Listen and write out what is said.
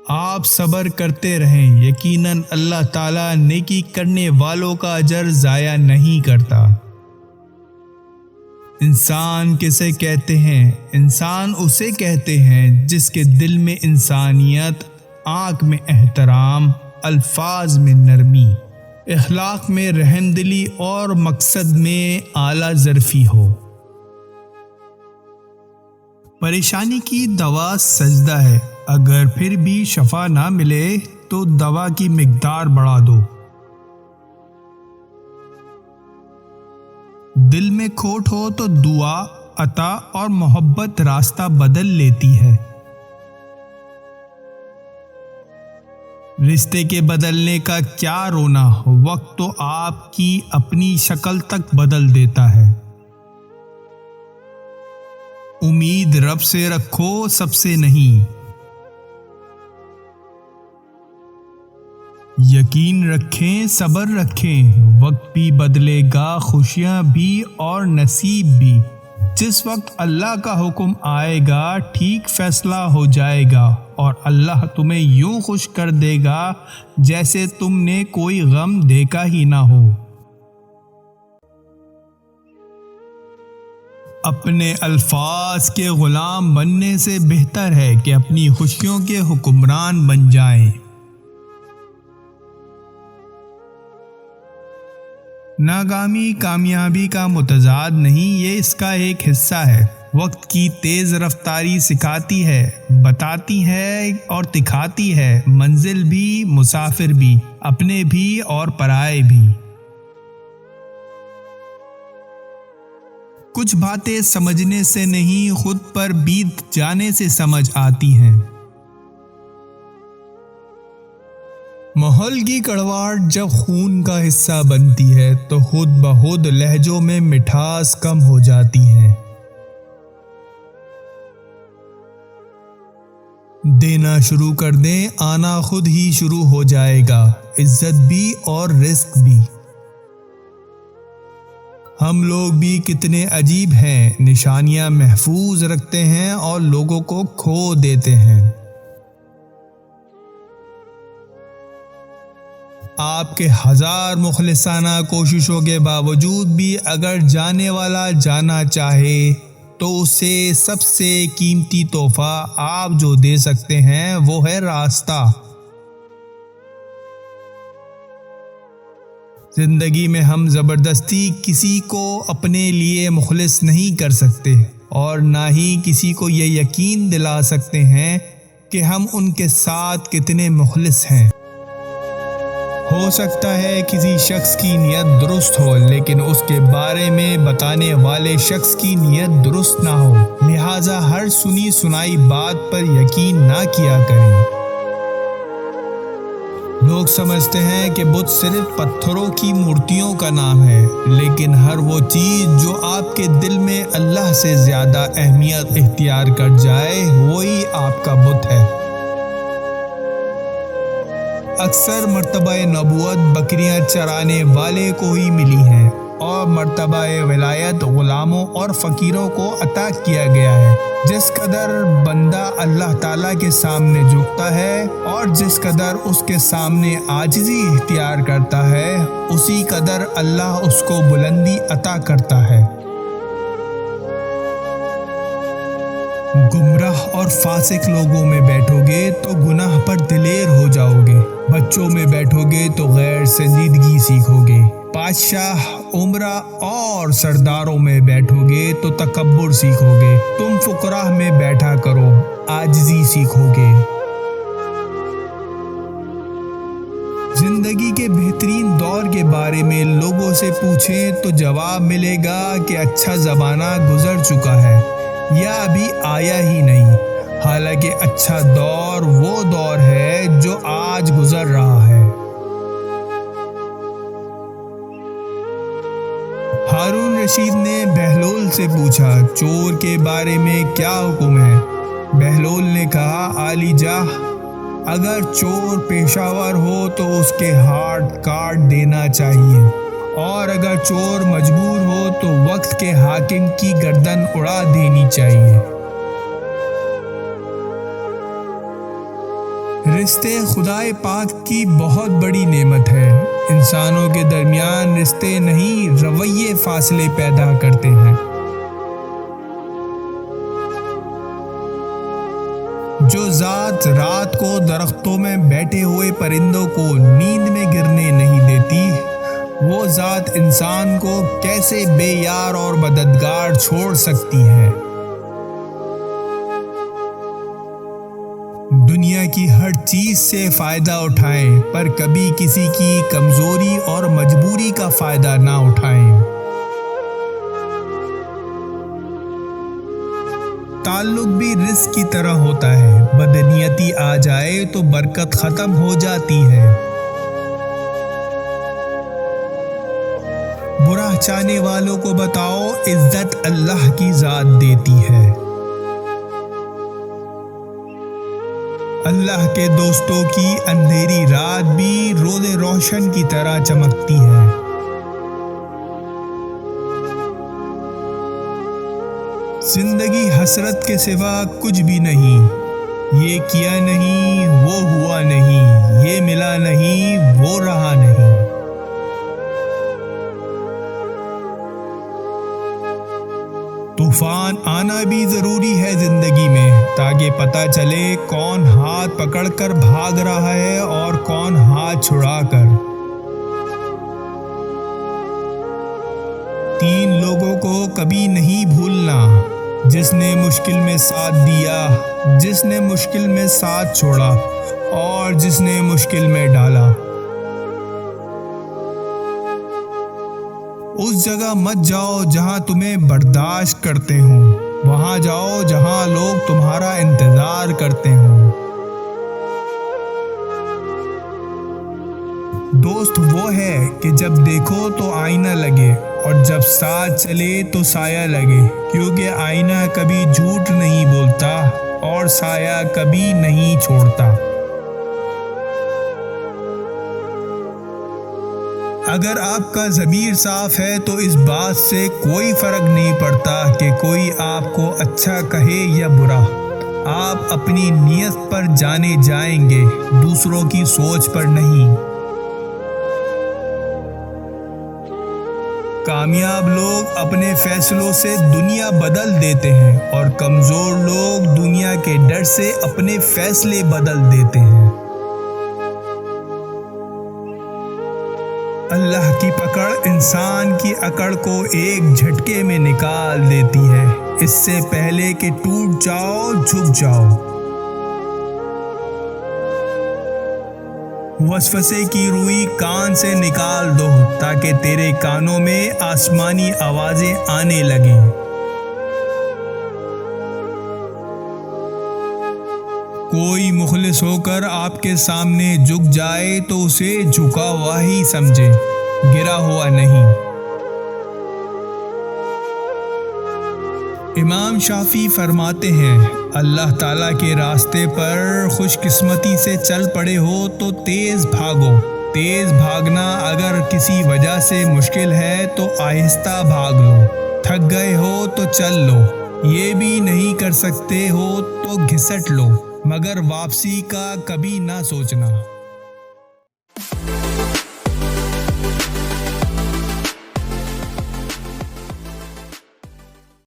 آپ صبر کرتے رہیں، یقیناً اللہ تعالیٰ نیکی کرنے والوں کا اجر ضائع نہیں کرتا۔ انسان کسے کہتے ہیں؟ انسان اسے کہتے ہیں جس کے دل میں انسانیت، آنکھ میں احترام، الفاظ میں نرمی، اخلاق میں رحمدلی اور مقصد میں اعلیٰ ظرفی ہو۔ پریشانی کی دوا سجدہ ہے، اگر پھر بھی شفا نہ ملے تو دوا کی مقدار بڑھا دو۔ دل میں کھوٹ ہو تو دعا، عطا اور محبت راستہ بدل لیتی ہے۔ رشتے کے بدلنے کا کیا رونا، وقت تو آپ کی اپنی شکل تک بدل دیتا ہے۔ امید رب سے رکھو، سب سے نہیں۔ یقین رکھیں، صبر رکھیں، وقت بھی بدلے گا، خوشیاں بھی اور نصیب بھی۔ جس وقت اللہ کا حکم آئے گا ٹھیک فیصلہ ہو جائے گا، اور اللہ تمہیں یوں خوش کر دے گا جیسے تم نے کوئی غم دیکھا ہی نہ ہو۔ اپنے الفاظ کے غلام بننے سے بہتر ہے کہ اپنی خوشیوں کے حکمران بن جائیں۔ ناکامی کامیابی کا متضاد نہیں، یہ اس کا ایک حصہ ہے۔ وقت کی تیز رفتاری سکھاتی ہے، بتاتی ہے اور دکھاتی ہے، منزل بھی، مسافر بھی، اپنے بھی اور پرائے بھی۔ کچھ باتیں سمجھنے سے نہیں، خود پر بیت جانے سے سمجھ آتی ہیں۔ ماحول کی کڑواہٹ جب خون کا حصہ بنتی ہے تو خود بخود لہجوں میں مٹھاس کم ہو جاتی ہے۔ دینا شروع کر دیں، آنا خود ہی شروع ہو جائے گا، عزت بھی اور رزق بھی۔ ہم لوگ بھی کتنے عجیب ہیں، نشانیاں محفوظ رکھتے ہیں اور لوگوں کو کھو دیتے ہیں۔ آپ کے ہزار مخلصانہ کوششوں کے باوجود بھی اگر جانے والا جانا چاہے تو اسے سب سے قیمتی تحفہ آپ جو دے سکتے ہیں وہ ہے راستہ۔ زندگی میں ہم زبردستی کسی کو اپنے لیے مخلص نہیں کر سکتے، اور نہ ہی کسی کو یہ یقین دلا سکتے ہیں کہ ہم ان کے ساتھ کتنے مخلص ہیں۔ ہو سکتا ہے کسی شخص کی نیت درست ہو، لیکن اس کے بارے میں بتانے والے شخص کی نیت درست نہ ہو، لہٰذا ہر سنی سنائی بات پر یقین نہ کیا کریں۔ لوگ سمجھتے ہیں کہ بت صرف پتھروں کی مورتیوں کا نام ہے، لیکن ہر وہ چیز جو آپ کے دل میں اللہ سے زیادہ اہمیت اختیار کر جائے وہی آپ کا بت ہے۔ اکثر مرتبہ نبوت بکریاں چرانے والے کو ہی ملی ہے، اور مرتبہ ولایت غلاموں اور فقیروں کو عطا کیا گیا ہے۔ جس قدر بندہ اللہ تعالیٰ کے سامنے جھکتا ہے اور جس قدر اس کے سامنے عاجزی اختیار کرتا ہے، اسی قدر اللہ اس کو بلندی عطا کرتا ہے۔ گمراہ اور فاسق لوگوں میں بیٹھو گے تو گناہ پر دلیر ہو جاؤ گے، بچوں میں بیٹھو گے تو غیر سنجیدگی سیکھو گے، بادشاہ، امراء اور سرداروں میں بیٹھو گے تو تکبر سیکھو گے، تم فقراء میں بیٹھا کرو، عاجزی سیکھو گے۔ زندگی کے بہترین دور کے بارے میں لوگوں سے پوچھیں تو جواب ملے گا کہ اچھا زمانہ گزر چکا ہے یا ابھی آیا ہی نہیں، حالانکہ اچھا دور وہ دور ہے جو آج گزر رہا ہے۔ ہارون رشید نے بہلول سے پوچھا، چور کے بارے میں کیا حکم ہے؟ بہلول نے کہا، عالی جاہ، اگر چور پیشہ ور ہو تو اس کے ہاتھ کاٹ دینا چاہیے، اور اگر چور مجبور ہو تو وقت کے حاکم کی گردن اڑا دینی چاہیے۔ رشتے خدائے پاک کی بہت بڑی نعمت ہے۔ انسانوں کے درمیان رشتے نہیں رویے فاصلے پیدا کرتے ہیں۔ جو ذات رات کو درختوں میں بیٹھے ہوئے پرندوں کو نیند میں گرنے نہیں دیتی، وہ ذات انسان کو کیسے بے یار اور مددگار چھوڑ سکتی ہے؟ دنیا کی ہر چیز سے فائدہ اٹھائیں، پر کبھی کسی کی کمزوری اور مجبوری کا فائدہ نہ اٹھائیں۔ تعلق بھی رزق کی طرح ہوتا ہے، بدنیتی آ جائے تو برکت ختم ہو جاتی ہے۔ برا چاہنے والوں کو بتاؤ، عزت اللہ کی ذات دیتی ہے۔ اللہ کے دوستوں کی اندھیری رات بھی روز روشن کی طرح چمکتی ہے۔ زندگی حسرت کے سوا کچھ بھی نہیں، یہ کیا نہیں وہ ہوا نہیں، یہ ملا نہیں وہ رہا نہیں۔ طوفان آنا بھی ضروری ہے زندگی میں، تاکہ پتہ چلے کون ہاتھ پکڑ کر بھاگ رہا ہے اور کون ہاتھ چھڑا کر۔ 3 لوگوں کو کبھی نہیں بھولنا، جس نے مشکل میں ساتھ دیا، جس نے مشکل میں ساتھ چھوڑا، اور جس نے مشکل میں ڈالا۔ اس جگہ مت جاؤ جہاں تمہیں برداشت کرتے ہوں، وہاں جاؤ جہاں لوگ تمہارا انتظار کرتے ہوں۔ دوست وہ ہے کہ جب دیکھو تو آئینہ لگے، اور جب ساتھ چلے تو سایہ لگے، کیونکہ آئینہ کبھی جھوٹ نہیں بولتا اور سایہ کبھی نہیں چھوڑتا۔ اگر آپ کا ضمیر صاف ہے تو اس بات سے کوئی فرق نہیں پڑتا کہ کوئی آپ کو اچھا کہے یا برا۔ آپ اپنی نیت پر جانے جائیں گے، دوسروں کی سوچ پر نہیں۔ کامیاب لوگ اپنے فیصلوں سے دنیا بدل دیتے ہیں، اور کمزور لوگ دنیا کے ڈر سے اپنے فیصلے بدل دیتے ہیں۔ اللہ کی پکڑ انسان کی عقل کو ایک جھٹکے میں نکال دیتی ہے، اس سے پہلے کہ ٹوٹ جاؤ جھک جاؤ۔ وسوسے کی روئی کان سے نکال دو، تاکہ تیرے کانوں میں آسمانی آوازیں آنے لگیں۔ کوئی مخلص ہو کر آپ کے سامنے جھک جائے تو اسے جھکا ہوا ہی سمجھے، گرا ہوا نہیں۔ امام شافعی فرماتے ہیں، اللہ تعالیٰ کے راستے پر خوش قسمتی سے چل پڑے ہو تو تیز بھاگو۔ تیز بھاگنا اگر کسی وجہ سے مشکل ہے تو آہستہ بھاگ لو۔ تھک گئے ہو تو چل لو، یہ بھی نہیں کر سکتے ہو تو گھسٹ لو، مگر واپسی کا کبھی نہ سوچنا۔